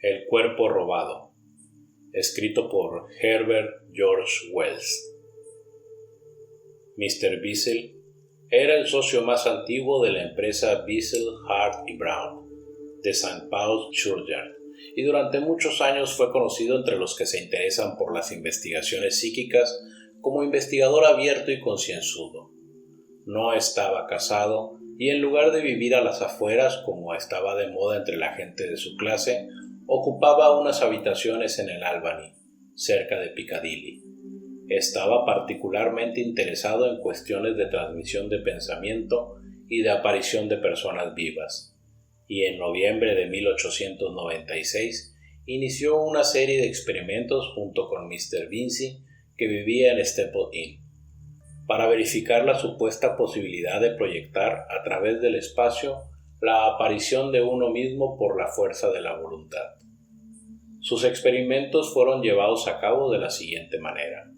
El cuerpo robado, escrito por Herbert George Wells. Mr. Beazle era el socio más antiguo de la empresa Beazle, Hart y Brown de St. Paul's Churchyard, y durante muchos años fue conocido entre los que se interesan por las investigaciones psíquicas como investigador abierto y concienzudo. No estaba casado y en lugar de vivir a las afueras como estaba de moda entre la gente de su clase, ocupaba unas habitaciones en el Albany, cerca de Piccadilly. Estaba particularmente interesado en cuestiones de transmisión de pensamiento y de aparición de personas vivas, y en noviembre de 1896 inició una serie de experimentos junto con Mr. Vincey, que vivía en Staple Inn, para verificar la supuesta posibilidad de proyectar a través del espacio la aparición de uno mismo por la fuerza de la voluntad. Sus experimentos fueron llevados a cabo de la siguiente manera.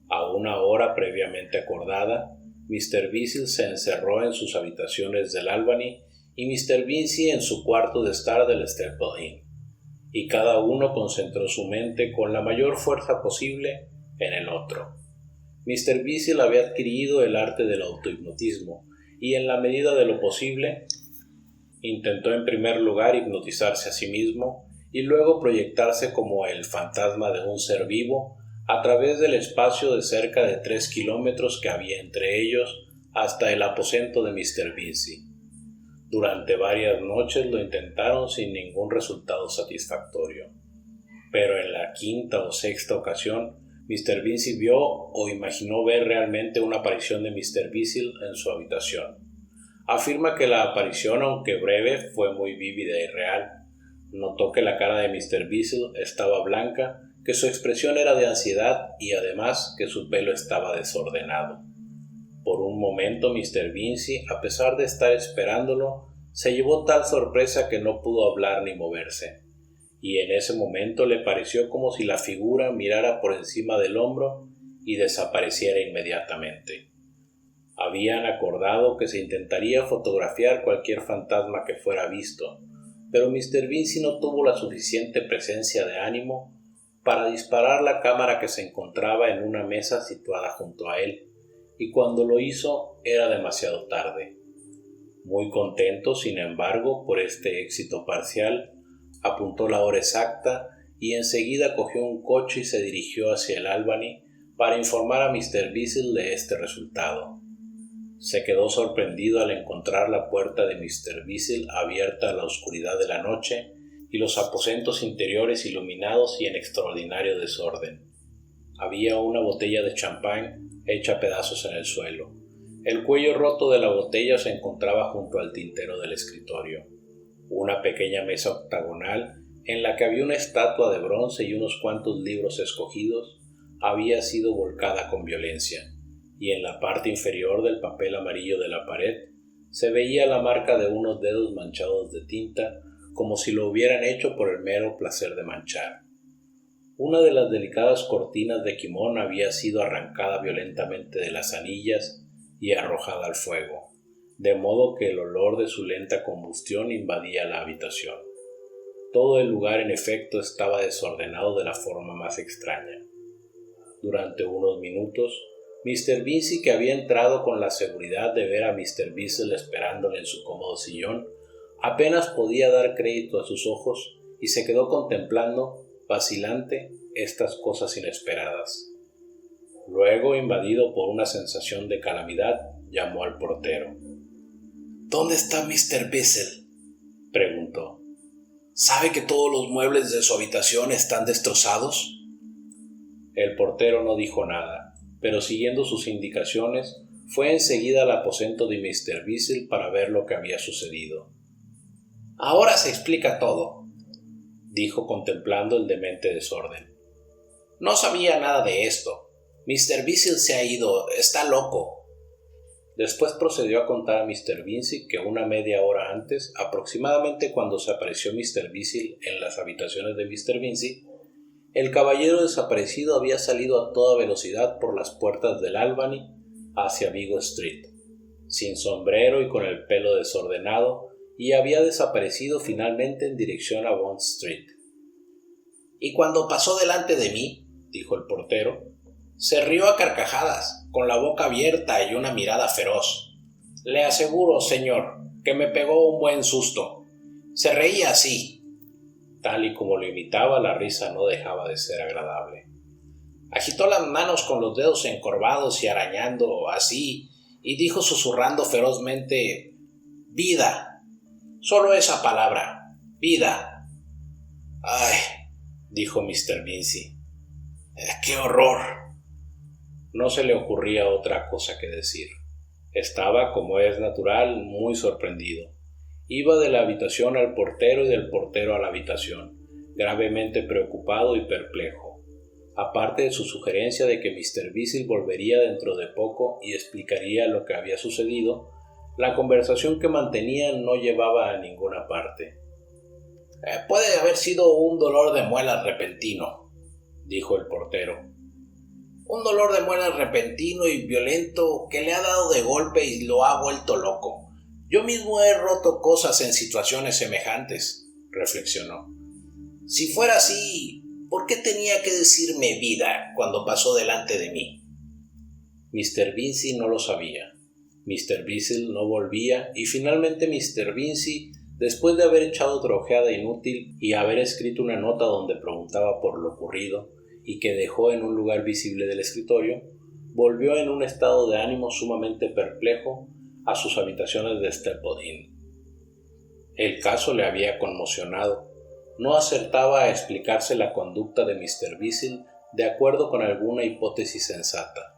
A una hora previamente acordada, Mr. Beazle se encerró en sus habitaciones del Albany y Mr. Vincey en su cuarto de estar del Staple Inn, y cada uno concentró su mente con la mayor fuerza posible en el otro. Mr. Beazle había adquirido el arte del autohipnotismo y en la medida de lo posible intentó en primer lugar hipnotizarse a sí mismo y luego proyectarse como el fantasma de un ser vivo a través del espacio de cerca de 3 kilómetros que había entre ellos hasta el aposento de Mr. Vincey. Durante varias noches lo intentaron sin ningún resultado satisfactorio, pero en la quinta o sexta ocasión Mr. Vincey vio o imaginó ver realmente una aparición de Mr. Beazle en su habitación. Afirma que la aparición, aunque breve, fue muy vívida y real. Notó que la cara de Mr. Beazle estaba blanca, que su expresión era de ansiedad y además que su pelo estaba desordenado. Por un momento Mr. Vincey, a pesar de estar esperándolo, se llevó tal sorpresa que no pudo hablar ni moverse, y en ese momento le pareció como si la figura mirara por encima del hombro y desapareciera inmediatamente. Habían acordado que se intentaría fotografiar cualquier fantasma que fuera visto, pero Mr. Vincey no tuvo la suficiente presencia de ánimo para disparar la cámara que se encontraba en una mesa situada junto a él, y cuando lo hizo era demasiado tarde. Muy contento, sin embargo, por este éxito parcial, apuntó la hora exacta y enseguida cogió un coche y se dirigió hacia el Albany para informar a Mr. Beazle de este resultado. Se quedó sorprendido al encontrar la puerta de Mr. Beazle abierta a la oscuridad de la noche y los aposentos interiores iluminados y en extraordinario desorden. Había una botella de champán hecha pedazos en el suelo. El cuello roto de la botella se encontraba junto al tintero del escritorio. Una pequeña mesa octagonal, en la que había una estatua de bronce y unos cuantos libros escogidos, había sido volcada con violencia, y en la parte inferior del papel amarillo de la pared se veía la marca de unos dedos manchados de tinta, como si lo hubieran hecho por el mero placer de manchar. Una de las delicadas cortinas de quimón había sido arrancada violentamente de las anillas y arrojada al fuego, de modo que el olor de su lenta combustión invadía la habitación. Todo el lugar, en efecto, estaba desordenado de la forma más extraña. Durante unos minutos, Mr. Vincey, que había entrado con la seguridad de ver a Mr. Beazle esperándole en su cómodo sillón, apenas podía dar crédito a sus ojos y se quedó contemplando, vacilante, estas cosas inesperadas. Luego, invadido por una sensación de calamidad, llamó al portero. «¿Dónde está Mr. Beazle?», preguntó. «¿Sabe que todos los muebles de su habitación están destrozados?». El portero no dijo nada, pero siguiendo sus indicaciones, fue enseguida al aposento de Mr. Beazle para ver lo que había sucedido. «Ahora se explica todo», dijo contemplando el demente desorden. «No sabía nada de esto. Mr. Beazle se ha ido, está loco». Después procedió a contar a Mr. Vincey que una media hora antes, aproximadamente cuando se apareció Mr. Beazle en las habitaciones de Mr. Vincey, el caballero desaparecido había salido a toda velocidad por las puertas del Albany hacia Vigo Street, sin sombrero y con el pelo desordenado, y había desaparecido finalmente en dirección a Bond Street. y cuando pasó delante de mí, dijo el portero, se rió a carcajadas, con la boca abierta y una mirada feroz. Le aseguro, señor, que me pegó un buen susto. Se reía así. Tal y como lo imitaba, la risa no dejaba de ser agradable. Agitó las manos con los dedos encorvados y arañando así, y dijo susurrando ferozmente: «Vida. Solo esa palabra. Vida». «Ay», dijo Mr. Vincey. «¡Qué horror!». No se le ocurría otra cosa que decir. Estaba, como es natural, muy sorprendido. Iba de la habitación al portero y del portero a la habitación, gravemente preocupado y perplejo. Aparte de su sugerencia de que Mr. Vincey volvería dentro de poco y explicaría lo que había sucedido, la conversación que mantenían no llevaba a ninguna parte. «Puede haber sido un dolor de muelas repentino», dijo el portero. «Un dolor de muelas repentino y violento que le ha dado de golpe y lo ha vuelto loco. Yo mismo he roto cosas en situaciones semejantes», reflexionó. «Si fuera así, ¿por qué tenía que decirme vida cuando pasó delante de mí?». Mr. Vincey no lo sabía. Mr. Vincey no volvía y finalmente Mr. Vincey, después de haber echado otra ojeada inútil y haber escrito una nota donde preguntaba por lo ocurrido y que dejó en un lugar visible del escritorio, volvió en un estado de ánimo sumamente perplejo a sus habitaciones de Stepford Inn. El caso le había conmocionado. No acertaba a explicarse la conducta de Mr. Vincey de acuerdo con alguna hipótesis sensata.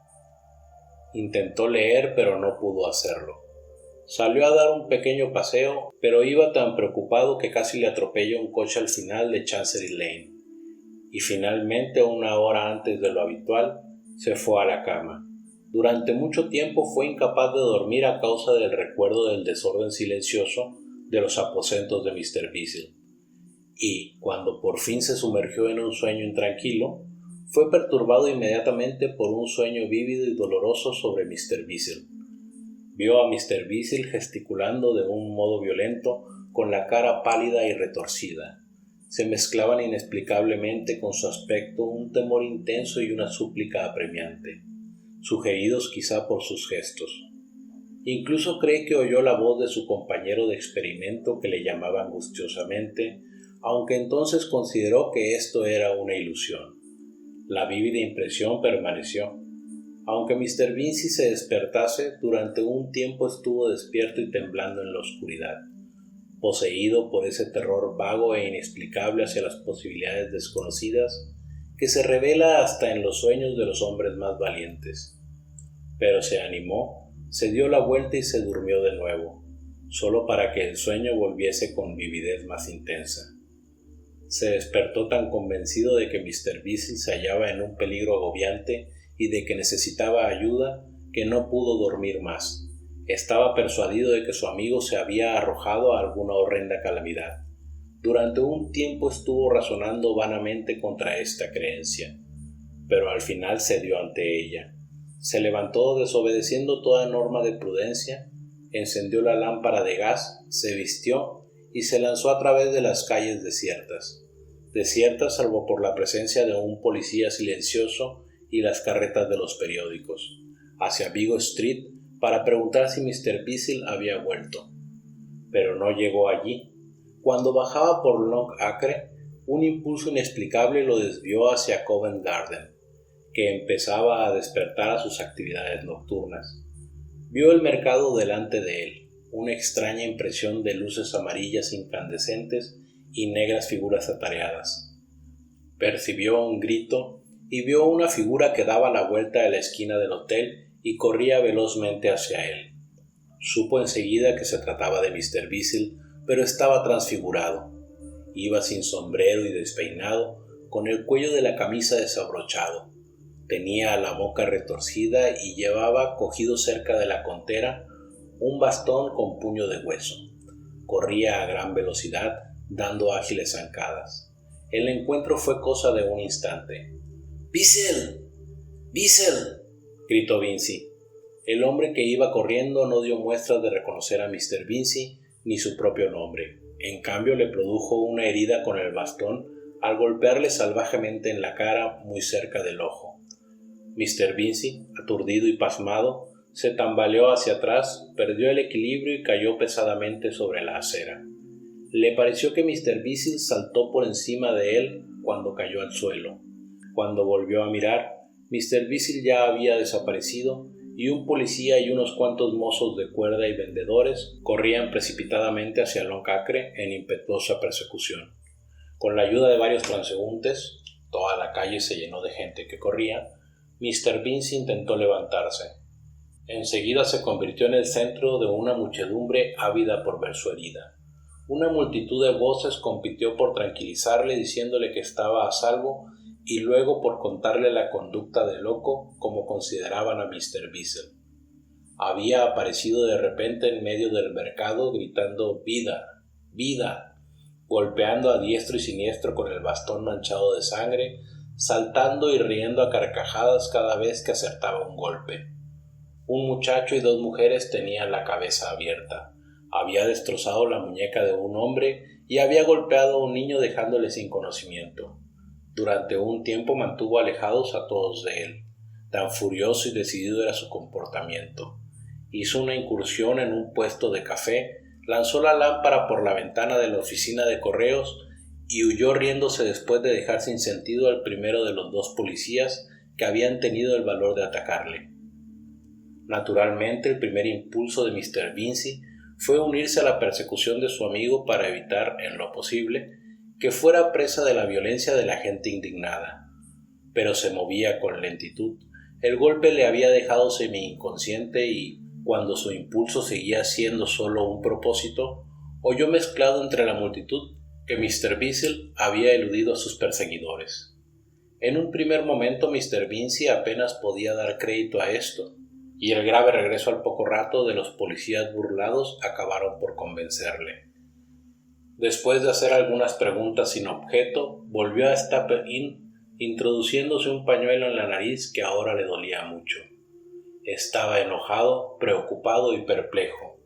Intentó leer, pero no pudo hacerlo. Salió a dar un pequeño paseo, pero iba tan preocupado que casi le atropelló un coche al final de Chancery Lane. Y finalmente, 1 hora antes de lo habitual, se fue a la cama. Durante mucho tiempo fue incapaz de dormir a causa del recuerdo del desorden silencioso de los aposentos de Mr. Vincey. Y, cuando por fin se sumergió en un sueño intranquilo, fue perturbado inmediatamente por un sueño vívido y doloroso sobre Mr. Vincey. Vio a Mr. Vincey gesticulando de un modo violento, con la cara pálida y retorcida. Se mezclaban inexplicablemente con su aspecto un temor intenso y una súplica apremiante, sugeridos quizá por sus gestos. Incluso cree que oyó la voz de su compañero de experimento que le llamaba angustiosamente, aunque entonces consideró que esto era una ilusión. La vívida impresión permaneció. Aunque Mr. Vincey se despertase, durante un tiempo estuvo despierto y temblando en la oscuridad, poseído por ese terror vago e inexplicable hacia las posibilidades desconocidas que se revela hasta en los sueños de los hombres más valientes. Pero se animó, se dio la vuelta y se durmió de nuevo, solo para que el sueño volviese con vividez más intensa. Se despertó tan convencido de que Mr. Vincey se hallaba en un peligro agobiante y de que necesitaba ayuda, que no pudo dormir más. Estaba persuadido de que su amigo se había arrojado a alguna horrenda calamidad. Durante un tiempo estuvo razonando vanamente contra esta creencia, pero al final cedió ante ella. Se levantó desobedeciendo toda norma de prudencia, encendió la lámpara de gas, se vistió y se lanzó a través de las calles desiertas salvo por la presencia de un policía silencioso y las carretas de los periódicos, hacia Vigo Street para preguntar si Mr. Vincey había vuelto. Pero no llegó allí. Cuando bajaba por Long Acre, un impulso inexplicable lo desvió hacia Covent Garden, que empezaba a despertar a sus actividades nocturnas. Vio el mercado delante de él, una extraña impresión de luces amarillas incandescentes y negras figuras atareadas. Percibió un grito y vio una figura que daba la vuelta a la esquina del hotel y corría velozmente hacia él. Supo enseguida que se trataba de Mr. Vincey, pero estaba transfigurado. Iba sin sombrero y despeinado, con el cuello de la camisa desabrochado. Tenía la boca retorcida y llevaba, cogido cerca de la contera, un bastón con puño de hueso. Corría a gran velocidad, dando ágiles zancadas. El encuentro fue cosa de un instante. «¡Vincey! ¡Vincey!», gritó Vincey. El hombre que iba corriendo no dio muestras de reconocer a Mr. Vincey ni su propio nombre. En cambio, le produjo una herida con el bastón al golpearle salvajemente en la cara muy cerca del ojo. Mr. Vincey, aturdido y pasmado, se tambaleó hacia atrás, perdió el equilibrio y cayó pesadamente sobre la acera. Le pareció que Mr. Vincey saltó por encima de él cuando cayó al suelo. Cuando volvió a mirar, Mr. Vincey ya había desaparecido y un policía y unos cuantos mozos de cuerda y vendedores corrían precipitadamente hacia Long Acre en impetuosa persecución. Con la ayuda de varios transeúntes, toda la calle se llenó de gente que corría, Mr. Vincey intentó levantarse. Enseguida se convirtió en el centro de una muchedumbre ávida por ver su herida. Una multitud de voces compitió por tranquilizarle diciéndole que estaba a salvo y luego por contarle la conducta de loco como consideraban a Mr. Vincey. Había aparecido de repente en medio del mercado gritando «¡Vida! ¡Vida!», golpeando a diestro y siniestro con el bastón manchado de sangre, saltando y riendo a carcajadas cada vez que acertaba un golpe. Un muchacho y dos mujeres tenían la cabeza abierta. Había destrozado la muñeca de un hombre y había golpeado a un niño dejándole sin conocimiento. Durante un tiempo mantuvo alejados a todos de él. Tan furioso y decidido era su comportamiento. Hizo una incursión en un puesto de café, lanzó la lámpara por la ventana de la oficina de correos y huyó riéndose después de dejar sin sentido al primero de los dos policías que habían tenido el valor de atacarle. Naturalmente, el primer impulso de Mr. Vincey fue unirse a la persecución de su amigo para evitar, en lo posible, que fuera presa de la violencia de la gente indignada. Pero se movía con lentitud. El golpe le había dejado semi-inconsciente y, cuando su impulso seguía siendo solo un propósito, oyó mezclado entre la multitud que Mr. Vincey había eludido a sus perseguidores. En un primer momento Mr. Vincey apenas podía dar crédito a esto, y el grave regreso al poco rato de los policías burlados acabaron por convencerle. Después de hacer algunas preguntas sin objeto, volvió a Staple Inn, introduciéndose un pañuelo en la nariz que ahora le dolía mucho. Estaba enojado, preocupado y perplejo.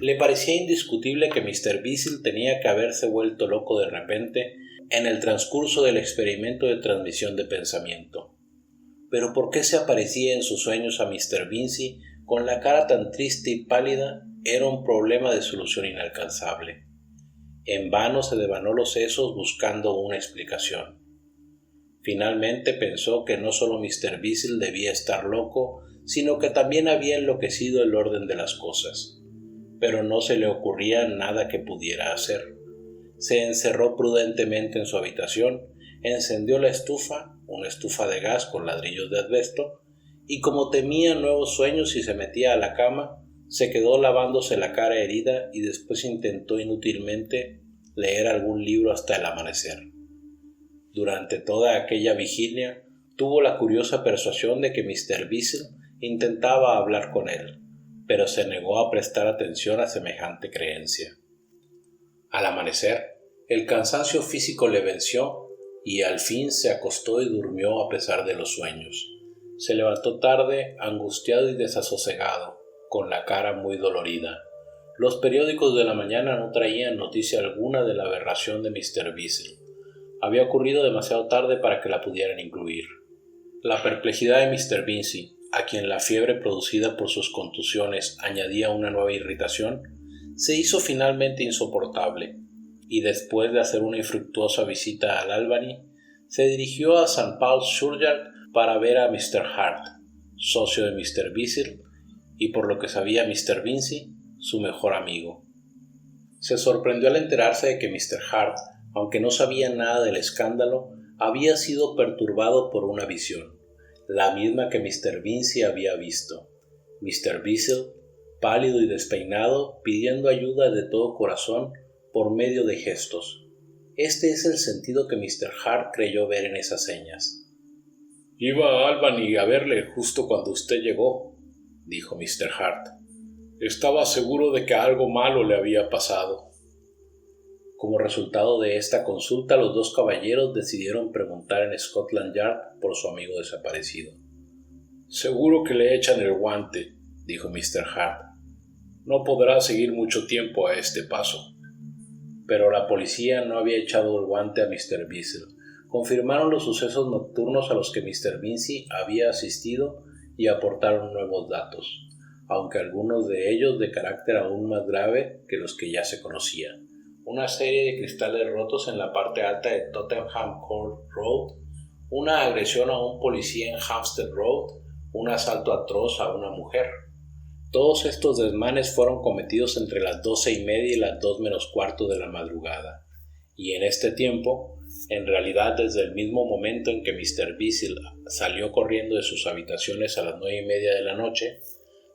Le parecía indiscutible que Mr. Vincey tenía que haberse vuelto loco de repente en el transcurso del experimento de transmisión de pensamiento. Pero ¿por qué se aparecía en sus sueños a Mr. Vincey con la cara tan triste y pálida? Era un problema de solución inalcanzable. En vano se devanó los sesos buscando una explicación. Finalmente pensó que no solo Mr. Vincey debía estar loco, sino que también había enloquecido el orden de las cosas. Pero no se le ocurría nada que pudiera hacer. Se encerró prudentemente en su habitación, encendió la estufa, una estufa de gas con ladrillos de asbesto, y como temía nuevos sueños y se metía a la cama, se quedó lavándose la cara herida y después intentó inútilmente leer algún libro hasta el amanecer. Durante toda aquella vigilia tuvo la curiosa persuasión de que Mr. Vincey intentaba hablar con él, pero se negó a prestar atención a semejante creencia. Al amanecer, el cansancio físico le venció y al fin se acostó y durmió a pesar de los sueños. Se levantó tarde, angustiado y desasosegado, con la cara muy dolorida. Los periódicos de la mañana no traían noticia alguna de la aberración de Mr. Vincey. Había ocurrido demasiado tarde para que la pudieran incluir. La perplejidad de Mr. Vincey, a quien la fiebre producida por sus contusiones añadía una nueva irritación, se hizo finalmente insoportable, y después de hacer una infructuosa visita al Albany, se dirigió a St. Paul's Churchyard para ver a Mr. Hart, socio de Mr. Vincey, y por lo que sabía Mr. Vincey, su mejor amigo. Se sorprendió al enterarse de que Mr. Hart, aunque no sabía nada del escándalo, había sido perturbado por una visión, la misma que Mr. Vincey había visto. Mr. Vincey, pálido y despeinado, pidiendo ayuda de todo corazón por medio de gestos. Este es el sentido que Mr. Hart creyó ver en esas señas. «Iba a Albany a verle justo cuando usted llegó», dijo Mr. Hart. «Estaba seguro de que algo malo le había pasado». Como resultado de esta consulta, los dos caballeros decidieron preguntar en Scotland Yard por su amigo desaparecido. «Seguro que le echan el guante», dijo Mr. Hart. «No podrá seguir mucho tiempo a este paso». Pero la policía no había echado el guante a Mr. Vincey. confirmaron los sucesos nocturnos a los que Mr. Vincey había asistido y aportaron nuevos datos, aunque algunos de ellos de carácter aún más grave que los que ya se conocían. Una serie de cristales rotos en la parte alta de Tottenham Court Road, una agresión a un policía en Hampstead Road, un asalto atroz a una mujer. Todos estos desmanes fueron cometidos entre las 12:30 y las 2 menos cuarto de la madrugada, y en este tiempo, en realidad desde el mismo momento en que Mr. Beazle salió corriendo de sus habitaciones a las 9:30 de la noche,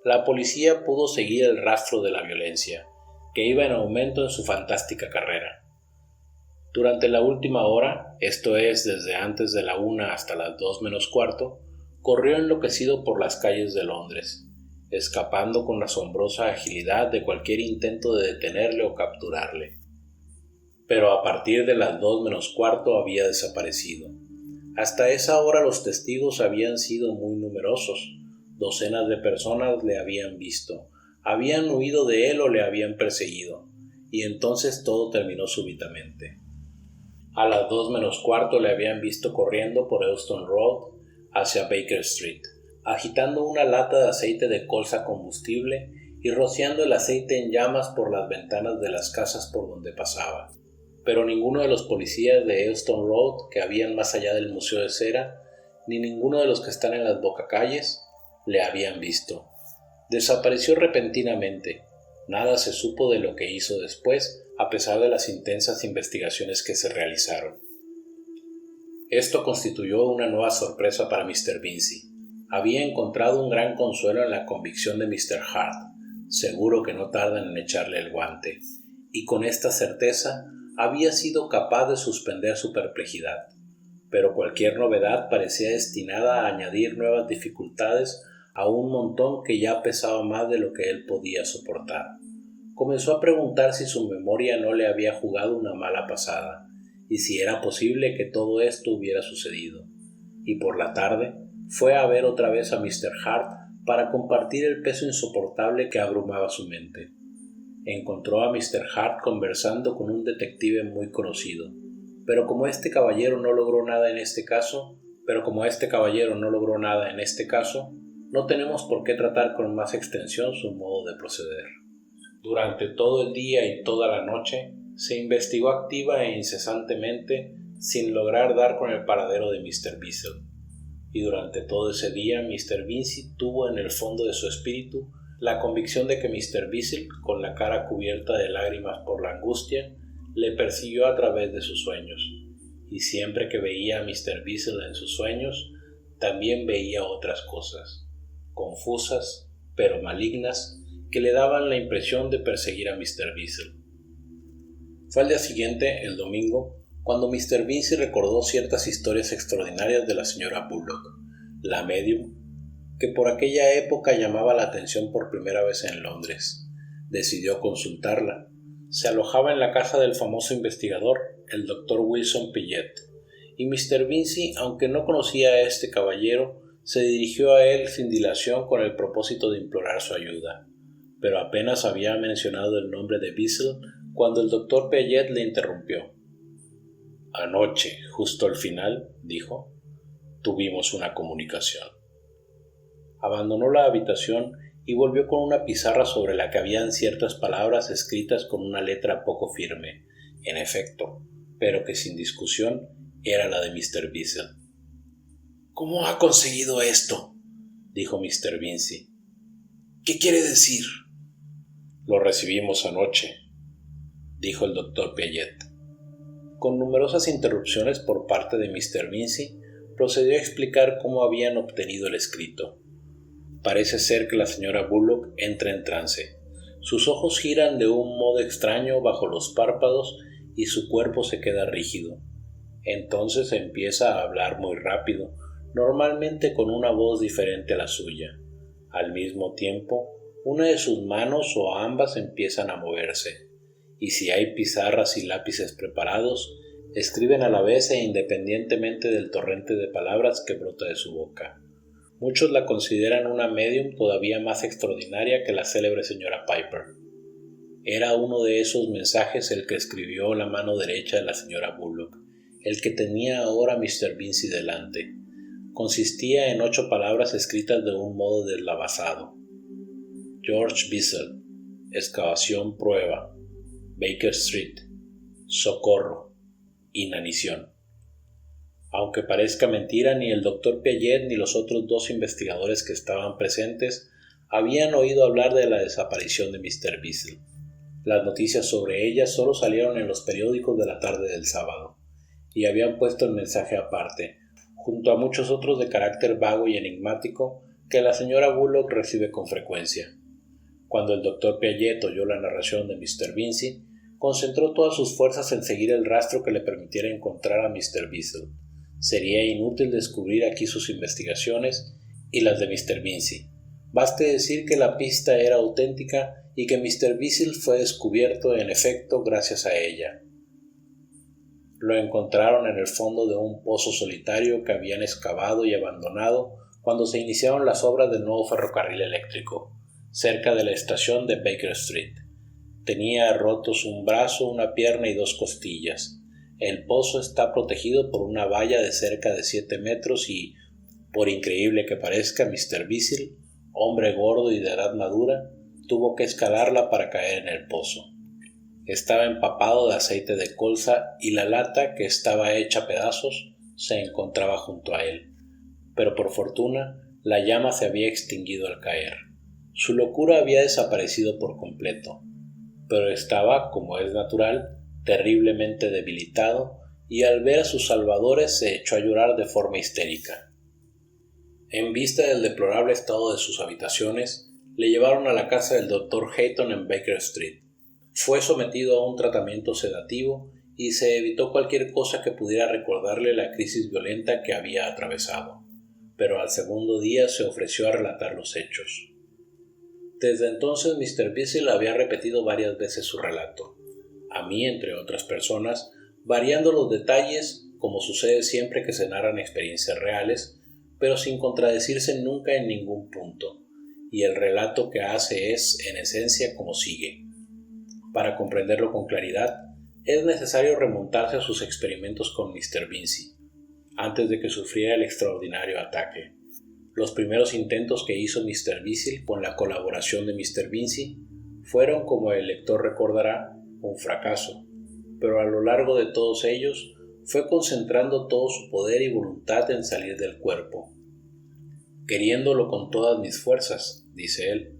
la policía pudo seguir el rastro de la violencia, que iba en aumento en su fantástica carrera. Durante la última hora, esto es, desde antes de la 1 hasta las 2 menos cuarto, corrió enloquecido por las calles de Londres, escapando con asombrosa agilidad de cualquier intento de detenerle o capturarle. Pero a partir de las 2 menos cuarto había desaparecido. Hasta esa hora los testigos habían sido muy numerosos. Docenas de personas le habían visto, habían huido de él o le habían perseguido, y entonces todo terminó súbitamente. A las 2 menos cuarto le habían visto corriendo por Euston Road hacia Baker Street, agitando una lata de aceite de colza combustible y rociando el aceite en llamas por las ventanas de las casas por donde pasaba. Pero ninguno de los policías de Euston Road que habían más allá del Museo de Cera, ni ninguno de los que están en las bocacalles, le habían visto. Desapareció repentinamente. Nada se supo de lo que hizo después, a pesar de las intensas investigaciones que se realizaron. Esto constituyó una nueva sorpresa para Mr. Vincey. Había encontrado un gran consuelo en la convicción de Mr. Hart, seguro que no tardan en echarle el guante, y con esta certeza había sido capaz de suspender su perplejidad. Pero cualquier novedad parecía destinada a añadir nuevas dificultades a un montón que ya pesaba más de lo que él podía soportar. Comenzó a preguntar si su memoria no le había jugado una mala pasada, y si era posible que todo esto hubiera sucedido. Y por la tarde fue a ver otra vez a Mr. Hart para compartir el peso insoportable que abrumaba su mente. Encontró a Mr. Hart conversando con un detective muy conocido, pero como este caballero no logró nada en este caso, no tenemos por qué tratar con más extensión su modo de proceder. Durante todo el día y toda la noche se investigó activa e incesantemente sin lograr dar con el paradero de Mr. Beazle, y durante todo ese día Mr. Vincey tuvo en el fondo de su espíritu la convicción de que Mr. Beazle, con la cara cubierta de lágrimas por la angustia, le persiguió a través de sus sueños, y siempre que veía a Mr. Beazle en sus sueños, también veía otras cosas, confusas pero malignas, que le daban la impresión de perseguir a Mr. Beazle. Fue al día siguiente, el domingo, cuando Mr. Vincey recordó ciertas historias extraordinarias de la señora Bullock, la medium, que por aquella época llamaba la atención por primera vez en Londres. Decidió consultarla. Se alojaba en la casa del famoso investigador, el Dr. Wilson Pillet, y Mr. Vincey, aunque no conocía a este caballero, se dirigió a él sin dilación con el propósito de implorar su ayuda. Pero apenas había mencionado el nombre de Beazle cuando el Dr. Pillet le interrumpió. «Anoche, justo al final», dijo, «tuvimos una comunicación». Abandonó la habitación y volvió con una pizarra sobre la que habían ciertas palabras escritas con una letra poco firme, en efecto, pero que sin discusión era la de Mr. Beazle. «¿Cómo ha conseguido esto?», dijo Mr. Vincey. «¿Qué quiere decir?». «Lo recibimos anoche», dijo el Dr. Pillet. Con numerosas interrupciones por parte de Mr. Vincey, procedió a explicar cómo habían obtenido el escrito. Parece ser que la señora Bullock entra en trance. Sus ojos giran de un modo extraño bajo los párpados y su cuerpo se queda rígido. Entonces empieza a hablar muy rápido, normalmente con una voz diferente a la suya. Al mismo tiempo, una de sus manos o ambas empiezan a moverse, y si hay pizarras y lápices preparados, escriben a la vez e independientemente del torrente de palabras que brota de su boca. Muchos la consideran una medium todavía más extraordinaria que la célebre señora Piper. Era uno de esos mensajes el que escribió la mano derecha de la señora Bullock, el que tenía ahora Mr. Vincey delante. Consistía en 8 palabras escritas de un modo deslavazado. George Bissell, excavación prueba, Baker Street, socorro, inanición. Aunque parezca mentira, ni el Dr. Piaget ni los otros 2 investigadores que estaban presentes habían oído hablar de la desaparición de Mr. Bissell. Las noticias sobre ella solo salieron en los periódicos de la tarde del sábado, y habían puesto el mensaje aparte, junto a muchos otros de carácter vago y enigmático que la señora Bullock recibe con frecuencia. Cuando el Dr. Piaget oyó la narración de Mr. Vincey, concentró todas sus fuerzas en seguir el rastro que le permitiera encontrar a Mr. Bissell. Sería inútil descubrir aquí sus investigaciones y las de Mr. Vincey. Baste decir que la pista era auténtica y que Mr. Bissell fue descubierto en efecto gracias a ella. Lo encontraron en el fondo de un pozo solitario que habían excavado y abandonado cuando se iniciaron las obras del nuevo ferrocarril eléctrico, cerca de la estación de Baker Street. Tenía rotos un brazo, una pierna y 2 costillas. El pozo está protegido por una valla de cerca de 7 metros y, por increíble que parezca, Mr. Bissell, hombre gordo y de edad madura, tuvo que escalarla para caer en el pozo. Estaba empapado de aceite de colza y la lata, que estaba hecha a pedazos, se encontraba junto a él. Pero por fortuna, la llama se había extinguido al caer. Su locura había desaparecido por completo, pero estaba, como es natural, terriblemente debilitado, y al ver a sus salvadores se echó a llorar de forma histérica. En vista del deplorable estado de sus habitaciones, le llevaron a la casa del Dr. Hayton en Baker Street. Fue sometido a un tratamiento sedativo y se evitó cualquier cosa que pudiera recordarle la crisis violenta que había atravesado, pero al segundo día se ofreció a relatar los hechos. Desde entonces Mr. Bissell había repetido varias veces su relato, a mí entre otras personas, variando los detalles, como sucede siempre que se narran experiencias reales, pero sin contradecirse nunca en ningún punto, y el relato que hace es, en esencia, como sigue. Para comprenderlo con claridad, es necesario remontarse a sus experimentos con Mr. Vincey, antes de que sufriera el extraordinario ataque. Los primeros intentos que hizo Mr. Bissell con la colaboración de Mr. Vincey fueron, como el lector recordará, un fracaso, pero a lo largo de todos ellos fue concentrando todo su poder y voluntad en salir del cuerpo. Queriéndolo con todas mis fuerzas, dice él.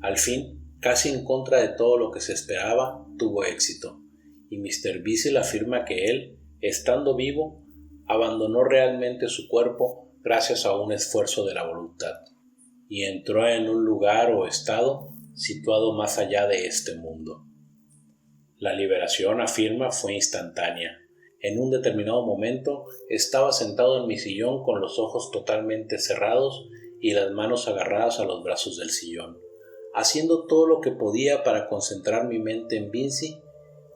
Al fin, casi en contra de todo lo que se esperaba, tuvo éxito, y Mr. Bissell afirma que él, estando vivo, abandonó realmente su cuerpo gracias a un esfuerzo de la voluntad, y entró en un lugar o estado situado más allá de este mundo. La liberación, afirma, fue instantánea. En un determinado momento estaba sentado en mi sillón con los ojos totalmente cerrados y las manos agarradas a los brazos del sillón, haciendo todo lo que podía para concentrar mi mente en Vincey,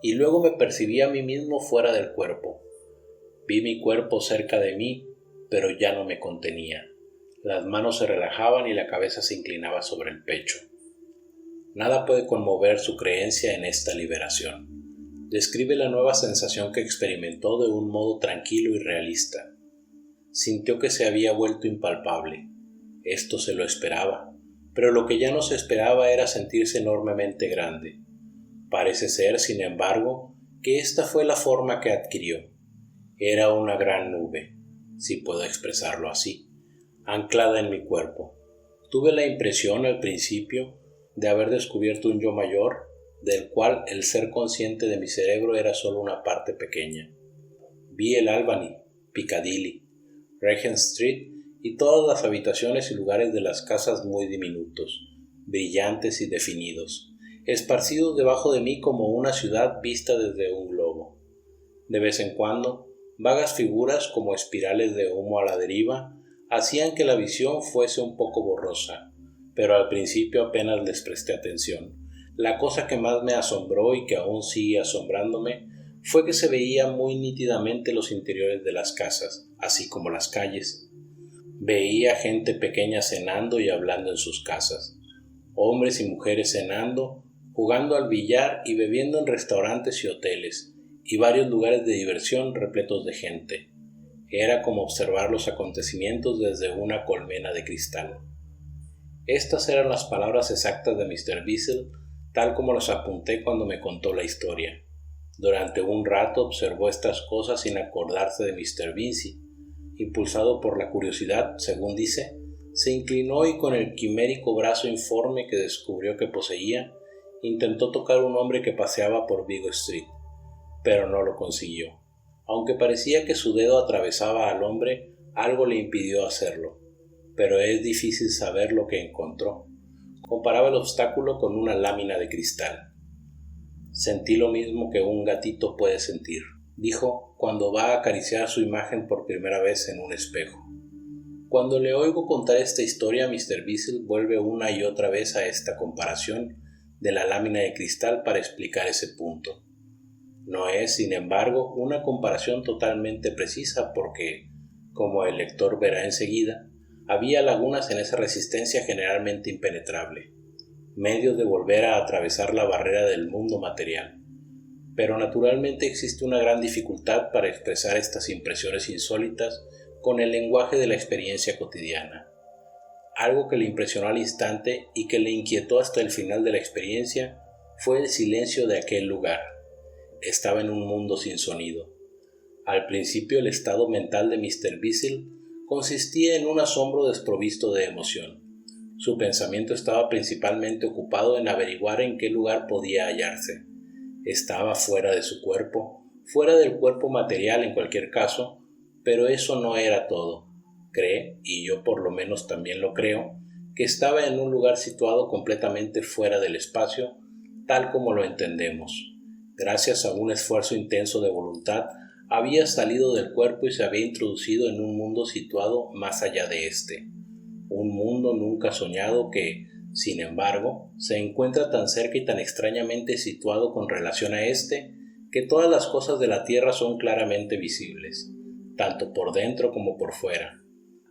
y luego me percibí a mí mismo fuera del cuerpo. Vi mi cuerpo cerca de mí, pero ya no me contenía. Las manos se relajaban y la cabeza se inclinaba sobre el pecho. Nada puede conmover su creencia en esta liberación. Describe la nueva sensación que experimentó de un modo tranquilo y realista. Sintió que se había vuelto impalpable. Esto se lo esperaba, pero lo que ya no se esperaba era sentirse enormemente grande. Parece ser, sin embargo, que esta fue la forma que adquirió. Era una gran nube, si puedo expresarlo así, anclada en mi cuerpo. Tuve la impresión al principio de haber descubierto un yo mayor, del cual el ser consciente de mi cerebro era solo una parte pequeña. Vi el Albany, Piccadilly, Regent Street y todas las habitaciones y lugares de las casas muy diminutos, brillantes y definidos, esparcidos debajo de mí como una ciudad vista desde un globo. De vez en cuando, vagas figuras como espirales de humo a la deriva hacían que la visión fuese un poco borrosa, pero al principio apenas les presté atención. La cosa que más me asombró y que aún sigue asombrándome fue que se veían muy nítidamente los interiores de las casas, así como las calles. Veía gente pequeña cenando y hablando en sus casas, hombres y mujeres cenando, jugando al billar y bebiendo en restaurantes y hoteles, y varios lugares de diversión repletos de gente. Era como observar los acontecimientos desde una colmena de cristal. Estas eran las palabras exactas de Mr. Beazle, tal como las apunté cuando me contó la historia. Durante un rato observó estas cosas sin acordarse de Mr. Vincey. Impulsado por la curiosidad, según dice, se inclinó y con el quimérico brazo informe que descubrió que poseía, intentó tocar a un hombre que paseaba por Vigo Street, pero no lo consiguió. Aunque parecía que su dedo atravesaba al hombre, algo le impidió hacerlo, pero es difícil saber lo que encontró. Comparaba el obstáculo con una lámina de cristal. Sentí lo mismo que un gatito puede sentir, dijo cuando va a acariciar su imagen por primera vez en un espejo. Cuando le oigo contar esta historia, Mr. Beazle vuelve una y otra vez a esta comparación de la lámina de cristal para explicar ese punto. No es, sin embargo, una comparación totalmente precisa porque, como el lector verá enseguida, había lagunas en esa resistencia generalmente impenetrable, medios de volver a atravesar la barrera del mundo material. Pero naturalmente existe una gran dificultad para expresar estas impresiones insólitas con el lenguaje de la experiencia cotidiana. Algo que le impresionó al instante y que le inquietó hasta el final de la experiencia fue el silencio de aquel lugar. Estaba en un mundo sin sonido. Al principio el estado mental de Mr. Beazle consistía en un asombro desprovisto de emoción. Su pensamiento estaba principalmente ocupado en averiguar en qué lugar podía hallarse. Estaba fuera de su cuerpo, fuera del cuerpo material en cualquier caso, pero eso no era todo. Cree, y yo por lo menos también lo creo, que estaba en un lugar situado completamente fuera del espacio, tal como lo entendemos. Gracias a un esfuerzo intenso de voluntad, había salido del cuerpo y se había introducido en un mundo situado más allá de éste. Un mundo nunca soñado que, sin embargo, se encuentra tan cerca y tan extrañamente situado con relación a éste, que todas las cosas de la tierra son claramente visibles, tanto por dentro como por fuera,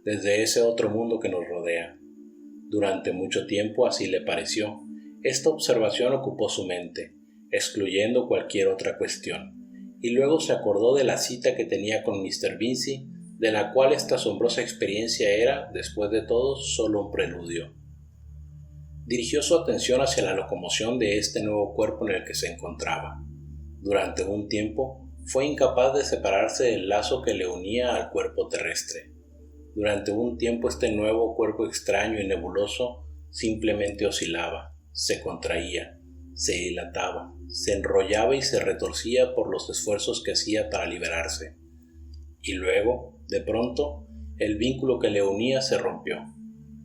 desde ese otro mundo que nos rodea. Durante mucho tiempo así le pareció. Esta observación ocupó su mente, excluyendo cualquier otra cuestión, y luego se acordó de la cita que tenía con Mr. Vincey, de la cual esta asombrosa experiencia era, después de todo, solo un preludio. Dirigió su atención hacia la locomoción de este nuevo cuerpo en el que se encontraba. Durante un tiempo fue incapaz de separarse del lazo que le unía al cuerpo terrestre. Durante un tiempo este nuevo cuerpo extraño y nebuloso simplemente oscilaba, se contraía, se dilataba, se enrollaba y se retorcía por los esfuerzos que hacía para liberarse. Y luego, de pronto, el vínculo que le unía se rompió.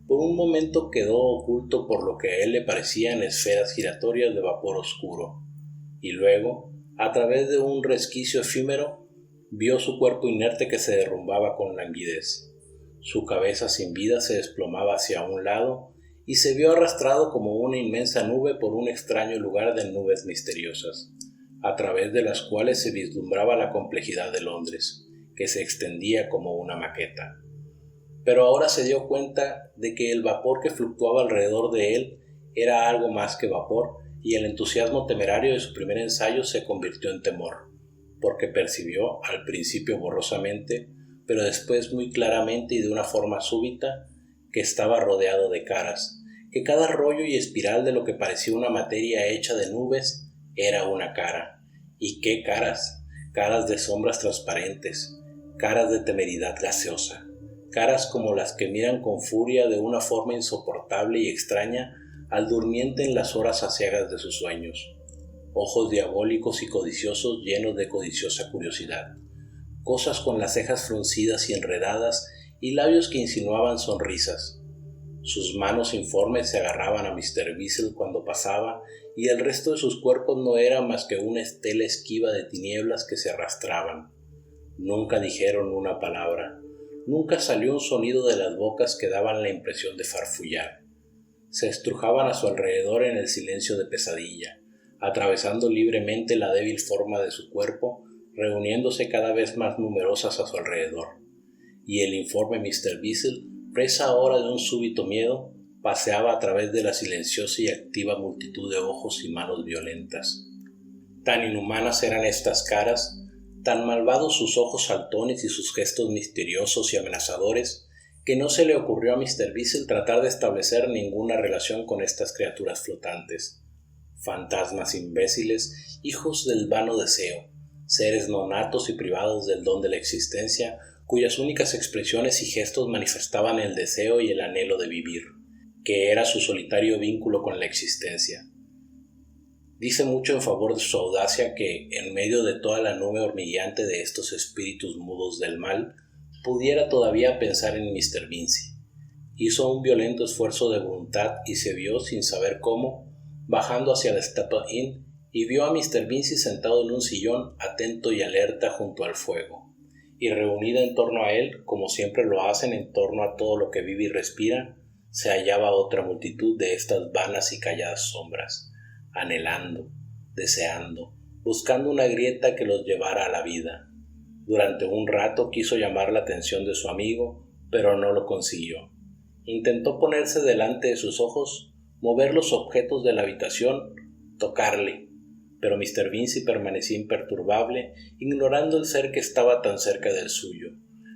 Por un momento quedó oculto por lo que a él le parecían esferas giratorias de vapor oscuro, y luego, a través de un resquicio efímero, vio su cuerpo inerte que se derrumbaba con languidez. Su cabeza sin vida se desplomaba hacia un lado y se vio arrastrado como una inmensa nube por un extraño lugar de nubes misteriosas, a través de las cuales se vislumbraba la complejidad de Londres, que se extendía como una maqueta. Pero ahora se dio cuenta de que el vapor que fluctuaba alrededor de él era algo más que vapor, y el entusiasmo temerario de su primer ensayo se convirtió en temor, porque percibió, al principio borrosamente, pero después muy claramente y de una forma súbita, que estaba rodeado de caras, que cada rollo y espiral de lo que parecía una materia hecha de nubes era una cara. ¿Y qué caras? Caras de sombras transparentes, caras de temeridad gaseosa, caras como las que miran con furia de una forma insoportable y extraña al durmiente en las horas aciagas de sus sueños, ojos diabólicos y codiciosos llenos de codiciosa curiosidad, cosas con las cejas fruncidas y enredadas y labios que insinuaban sonrisas. Sus manos informes se agarraban a Mr. Beazle cuando pasaba, y el resto de sus cuerpos no era más que una estela esquiva de tinieblas que se arrastraban. Nunca dijeron una palabra, nunca salió un sonido de las bocas que daban la impresión de farfullar. Se estrujaban a su alrededor en el silencio de pesadilla, atravesando libremente la débil forma de su cuerpo, reuniéndose cada vez más numerosas a su alrededor. Y el informe Mr. Beazle, presa ahora de un súbito miedo, paseaba a través de la silenciosa y activa multitud de ojos y manos violentas. Tan inhumanas eran estas caras, tan malvados sus ojos saltones y sus gestos misteriosos y amenazadores, que no se le ocurrió a Mr. Beazle tratar de establecer ninguna relación con estas criaturas flotantes. Fantasmas imbéciles, hijos del vano deseo, seres nonatos y privados del don de la existencia, cuyas únicas expresiones y gestos manifestaban el deseo y el anhelo de vivir, que era su solitario vínculo con la existencia. Dice mucho en favor de su audacia que, en medio de toda la nube hormigueante de estos espíritus mudos del mal, pudiera todavía pensar en Mr. Vincey. Hizo un violento esfuerzo de voluntad y se vio, sin saber cómo, bajando hacia la Staple Inn, y vio a Mr. Vincey sentado en un sillón, atento y alerta junto al fuego, y reunida en torno a él, como siempre lo hacen en torno a todo lo que vive y respira, se hallaba otra multitud de estas vanas y calladas sombras, anhelando, deseando, buscando una grieta que los llevara a la vida. Durante un rato quiso llamar la atención de su amigo, pero no lo consiguió. Intentó ponerse delante de sus ojos, mover los objetos de la habitación, tocarle, pero Mr. Vincey permanecía imperturbable, ignorando el ser que estaba tan cerca del suyo.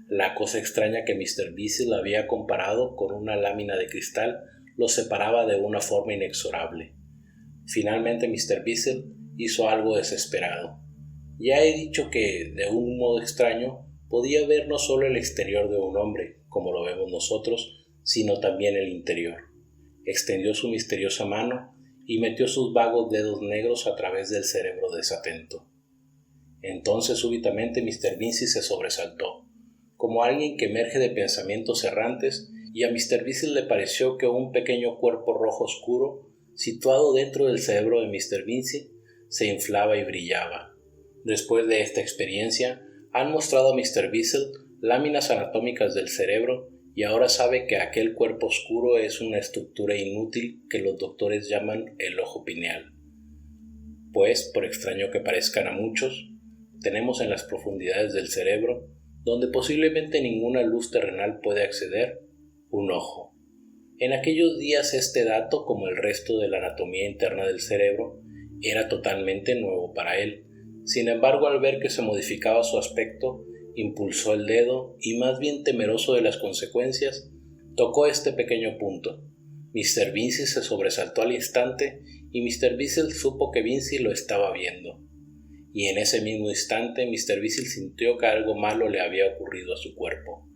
La cosa extraña que Mr. Beazle había comparado con una lámina de cristal los separaba de una forma inexorable. Finalmente Mr. Beazle hizo algo desesperado. Ya he dicho que, de un modo extraño, podía ver no solo el exterior de un hombre, como lo vemos nosotros, sino también el interior. Extendió su misteriosa mano y metió sus vagos dedos negros a través del cerebro desatento. Entonces súbitamente Mr. Vincey se sobresaltó, como alguien que emerge de pensamientos errantes, y a Mr. Beazle le pareció que un pequeño cuerpo rojo oscuro, situado dentro del cerebro de Mr. Vincey, se inflaba y brillaba. Después de esta experiencia, han mostrado a Mr. Beazle láminas anatómicas del cerebro y ahora sabe que aquel cuerpo oscuro es una estructura inútil que los doctores llaman el ojo pineal. Pues, por extraño que parezcan a muchos, tenemos en las profundidades del cerebro, donde posiblemente ninguna luz terrenal puede acceder, un ojo. En aquellos días este dato, como el resto de la anatomía interna del cerebro, era totalmente nuevo para él. Sin embargo, al ver que se modificaba su aspecto, impulsó el dedo y, más bien temeroso de las consecuencias, tocó este pequeño punto. Mr. Vincey se sobresaltó al instante y Mr. Beazle supo que Vincey lo estaba viendo. Y en ese mismo instante Mr. Beazle sintió que algo malo le había ocurrido a su cuerpo.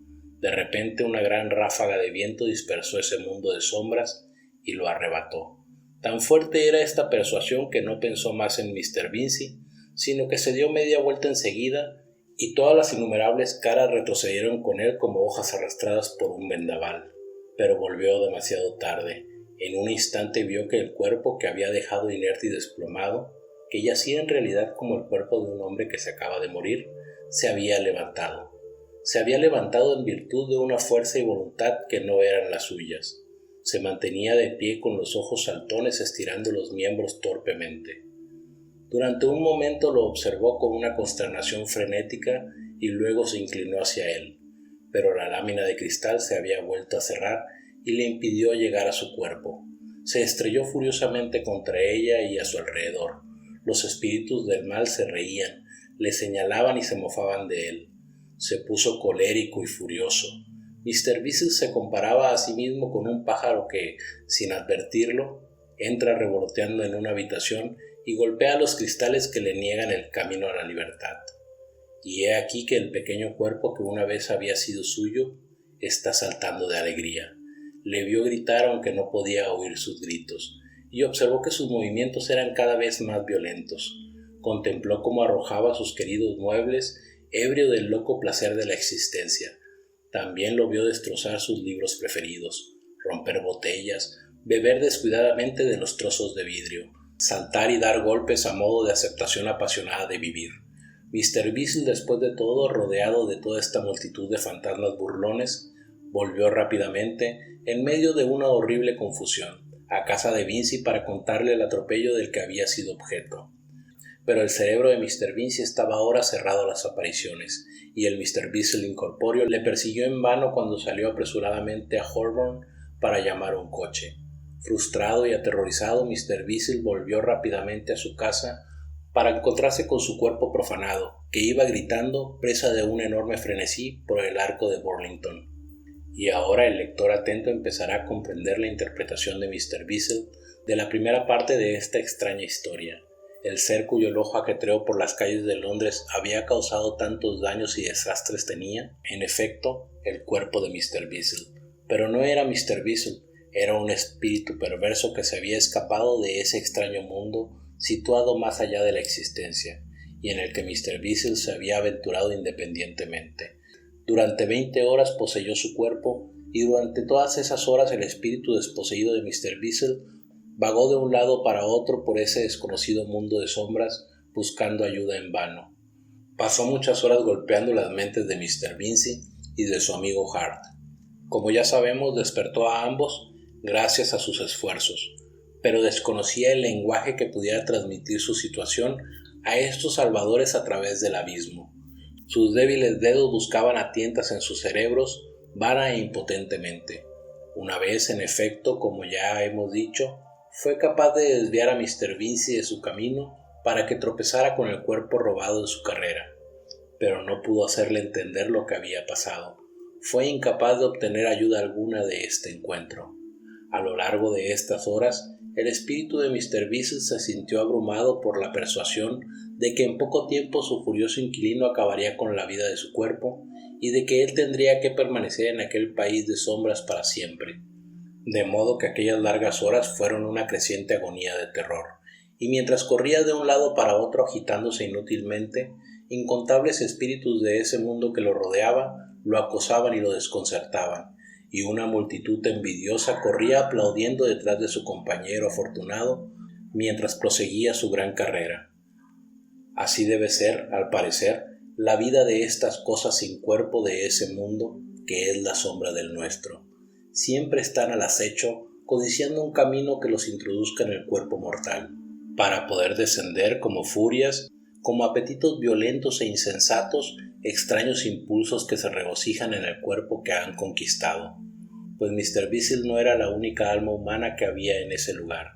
De repente una gran ráfaga de viento dispersó ese mundo de sombras y lo arrebató. Tan fuerte era esta persuasión que no pensó más en Mr. Vincey, sino que se dio media vuelta enseguida y todas las innumerables caras retrocedieron con él como hojas arrastradas por un vendaval. Pero volvió demasiado tarde. En un instante vio que el cuerpo que había dejado inerte y desplomado, que yacía en realidad como el cuerpo de un hombre que se acaba de morir, se había levantado. Se había levantado en virtud de una fuerza y voluntad que no eran las suyas. Se mantenía de pie con los ojos saltones estirando los miembros torpemente. Durante un momento lo observó con una consternación frenética y luego se inclinó hacia él, pero la lámina de cristal se había vuelto a cerrar y le impidió llegar a su cuerpo. Se estrelló furiosamente contra ella y a su alrededor. Los espíritus del mal se reían, le señalaban y se mofaban de él. Se puso colérico y furioso. Mr. Beazle se comparaba a sí mismo con un pájaro que, sin advertirlo, entra revoloteando en una habitación y golpea los cristales que le niegan el camino a la libertad. Y he aquí que el pequeño cuerpo que una vez había sido suyo está saltando de alegría. Le vio gritar aunque no podía oír sus gritos, y observó que sus movimientos eran cada vez más violentos. Contempló cómo arrojaba sus queridos muebles, ebrio del loco placer de la existencia. También lo vio destrozar sus libros preferidos, romper botellas, beber descuidadamente de los trozos de vidrio, saltar y dar golpes a modo de aceptación apasionada de vivir. Mr. Beazle, después de todo, rodeado de toda esta multitud de fantasmas burlones, volvió rápidamente, en medio de una horrible confusión, a casa de Vincey para contarle el atropello del que había sido objeto. Pero el cerebro de Mr. Vincey estaba ahora cerrado a las apariciones, y el Mr. Beazle incorpóreo le persiguió en vano cuando salió apresuradamente a Holborn para llamar a un coche. Frustrado y aterrorizado, Mr. Beazle volvió rápidamente a su casa para encontrarse con su cuerpo profanado, que iba gritando, presa de un enorme frenesí, por el arco de Burlington. Y ahora el lector atento empezará a comprender la interpretación de Mr. Beazle de la primera parte de esta extraña historia. El ser cuyo loco ajetreo por las calles de Londres había causado tantos daños y desastres tenía, en efecto, el cuerpo de Mr. Beazle. Pero no era Mr. Beazle, era un espíritu perverso que se había escapado de ese extraño mundo situado más allá de la existencia, y en el que Mr. Beazle se había aventurado independientemente. Durante 20 horas poseyó su cuerpo, y durante todas esas horas el espíritu desposeído de Mr. Beazle vagó de un lado para otro por ese desconocido mundo de sombras, buscando ayuda en vano. Pasó muchas horas golpeando las mentes de Mr. Vincey y de su amigo Hart. Como ya sabemos, despertó a ambos gracias a sus esfuerzos, pero desconocía el lenguaje que pudiera transmitir su situación a estos salvadores a través del abismo. Sus débiles dedos buscaban a tientas en sus cerebros, vana e impotentemente. Una vez, en efecto, como ya hemos dicho, fue capaz de desviar a Mr. Vincey de su camino para que tropezara con el cuerpo robado de su carrera, pero no pudo hacerle entender lo que había pasado. Fue incapaz de obtener ayuda alguna de este encuentro. A lo largo de estas horas, el espíritu de Mr. Beazle se sintió abrumado por la persuasión de que en poco tiempo su furioso inquilino acabaría con la vida de su cuerpo y de que él tendría que permanecer en aquel país de sombras para siempre. De modo que aquellas largas horas fueron una creciente agonía de terror, y mientras corría de un lado para otro agitándose inútilmente, incontables espíritus de ese mundo que lo rodeaba lo acosaban y lo desconcertaban, y una multitud envidiosa corría aplaudiendo detrás de su compañero afortunado mientras proseguía su gran carrera. Así debe ser, al parecer, la vida de estas cosas sin cuerpo de ese mundo que es la sombra del nuestro. Siempre están al acecho, codiciando un camino que los introduzca en el cuerpo mortal, para poder descender como furias, como apetitos violentos e insensatos, extraños impulsos que se regocijan en el cuerpo que han conquistado. Pues Mr. Beazle no era la única alma humana que había en ese lugar.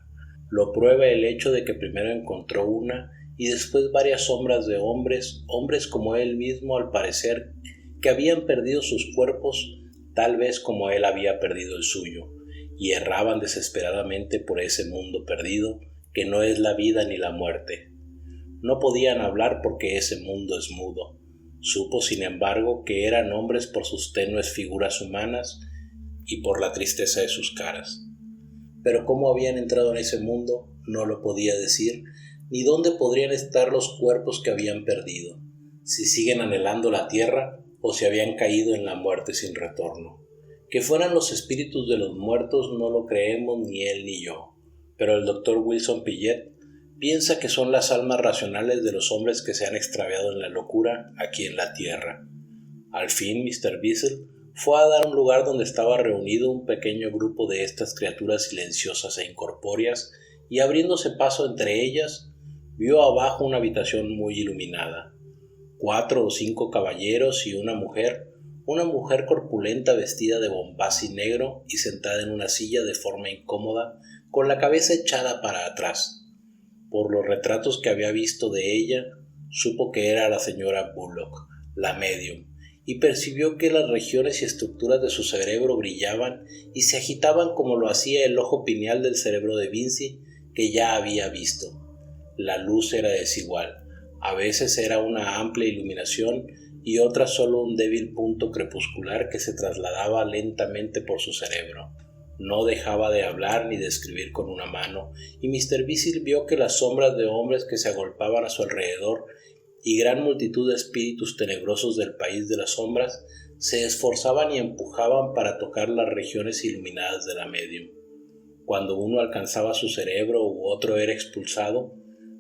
Lo prueba el hecho de que primero encontró una y después varias sombras de hombres como él mismo al parecer, que habían perdido sus cuerpos tal vez como él había perdido el suyo, y erraban desesperadamente por ese mundo perdido que no es la vida ni la muerte. No podían hablar porque ese mundo es mudo. Supo, sin embargo, que eran hombres por sus tenues figuras humanas y por la tristeza de sus caras. Pero cómo habían entrado en ese mundo no lo podía decir, ni dónde podrían estar los cuerpos que habían perdido, si siguen anhelando la tierra o si habían caído en la muerte sin retorno. Que fueran los espíritus de los muertos no lo creemos ni él ni yo, pero el Dr. Wilson Pillet piensa que son las almas racionales de los hombres que se han extraviado en la locura aquí en la tierra. Al fin Mr. Beazle fue a dar un lugar donde estaba reunido un pequeño grupo de estas criaturas silenciosas e incorpóreas, y abriéndose paso entre ellas, vio abajo una habitación muy iluminada. 4 o 5 caballeros y una mujer corpulenta vestida de bombazzi negro y sentada en una silla de forma incómoda, con la cabeza echada para atrás. Por los retratos que había visto de ella, supo que era la señora Bullock, la medium, y percibió que las regiones y estructuras de su cerebro brillaban y se agitaban como lo hacía el ojo pineal del cerebro de Vincey, que ya había visto. La luz era desigual. A veces era una amplia iluminación y otras solo un débil punto crepuscular que se trasladaba lentamente por su cerebro. No dejaba de hablar ni de escribir con una mano, y Mr. Beazle vio que las sombras de hombres que se agolpaban a su alrededor y gran multitud de espíritus tenebrosos del país de las sombras se esforzaban y empujaban para tocar las regiones iluminadas de la medium. Cuando uno alcanzaba su cerebro u otro era expulsado,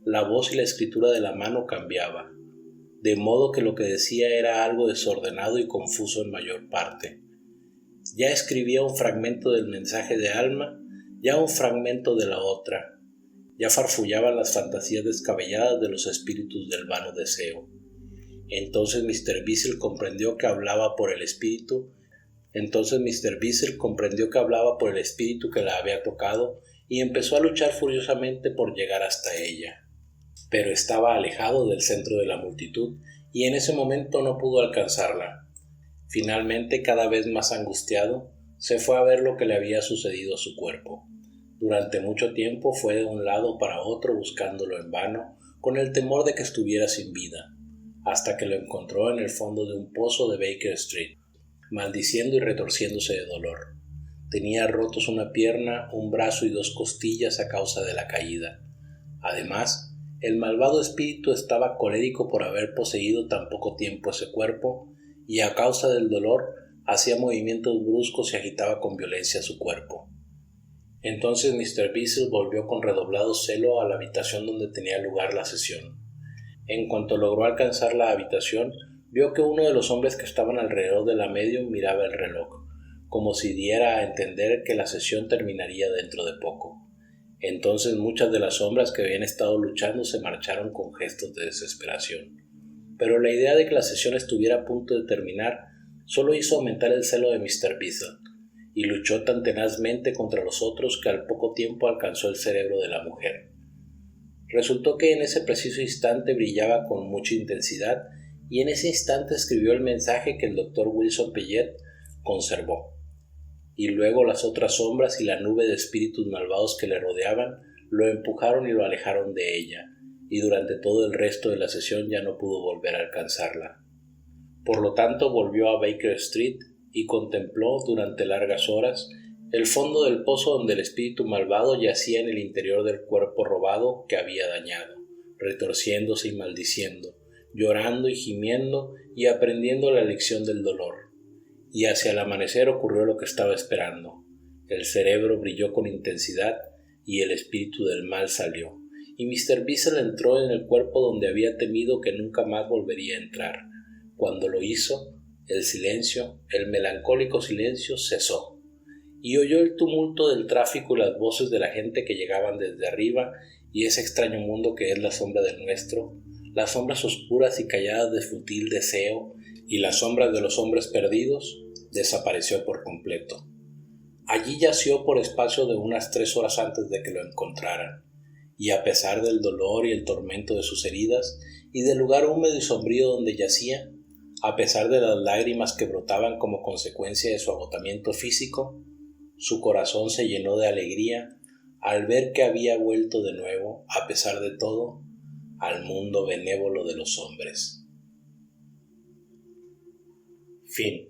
la voz y la escritura de la mano cambiaba, de modo que lo que decía era algo desordenado y confuso en mayor parte. Ya escribía un fragmento del mensaje de Alma, ya un fragmento de la otra. Ya farfullaban las fantasías descabelladas de los espíritus del vano deseo. Entonces Mr. Beazle comprendió que hablaba por el espíritu que la había tocado y empezó a luchar furiosamente por llegar hasta ella. pero estaba alejado del centro de la multitud y en ese momento no pudo alcanzarla. Finalmente, cada vez más angustiado, se fue a ver lo que le había sucedido a su cuerpo. Durante mucho tiempo fue de un lado para otro buscándolo en vano, con el temor de que estuviera sin vida, hasta que lo encontró en el fondo de un pozo de Baker Street, maldiciendo y retorciéndose de dolor. Tenía rotos una pierna, un brazo y 2 costillas a causa de la caída. Además, el malvado espíritu estaba colérico por haber poseído tan poco tiempo ese cuerpo, y a causa del dolor hacía movimientos bruscos y agitaba con violencia su cuerpo. Entonces Mr. Beazle volvió con redoblado celo a la habitación donde tenía lugar la sesión. En cuanto logró alcanzar la habitación, vio que uno de los hombres que estaban alrededor de la medium miraba el reloj, como si diera a entender que la sesión terminaría dentro de poco. Entonces muchas de las sombras que habían estado luchando se marcharon con gestos de desesperación. Pero la idea de que la sesión estuviera a punto de terminar solo hizo aumentar el celo de Mr. Beazle, y luchó tan tenazmente contra los otros que al poco tiempo alcanzó el cerebro de la mujer. Resultó que en ese preciso instante brillaba con mucha intensidad y en ese instante escribió el mensaje que el Dr. Wilson Pellet conservó. Y luego las otras sombras y la nube de espíritus malvados que le rodeaban lo empujaron y lo alejaron de ella, y durante todo el resto de la sesión ya no pudo volver a alcanzarla. Por lo tanto volvió a Baker Street y contempló durante largas horas el fondo del pozo donde el espíritu malvado yacía en el interior del cuerpo robado que había dañado, retorciéndose y maldiciendo, llorando y gimiendo y aprendiendo la lección del dolor. Y hacia el amanecer ocurrió lo que estaba esperando. El cerebro brilló con intensidad y el espíritu del mal salió, y Mr. Beazle entró en el cuerpo donde había temido que nunca más volvería a entrar. Cuando lo hizo, el silencio, el melancólico silencio, cesó, y oyó el tumulto del tráfico y las voces de la gente que llegaban desde arriba y ese extraño mundo que es la sombra del nuestro, las sombras oscuras y calladas de futil deseo y las sombras de los hombres perdidos, desapareció por completo. Allí yació por espacio de unas 3 horas antes de que lo encontraran, y a pesar del dolor y el tormento de sus heridas y del lugar húmedo y sombrío donde yacía, a pesar de las lágrimas que brotaban como consecuencia de su agotamiento físico, su corazón se llenó de alegría al ver que había vuelto de nuevo, a pesar de todo, al mundo benévolo de los hombres. Fin.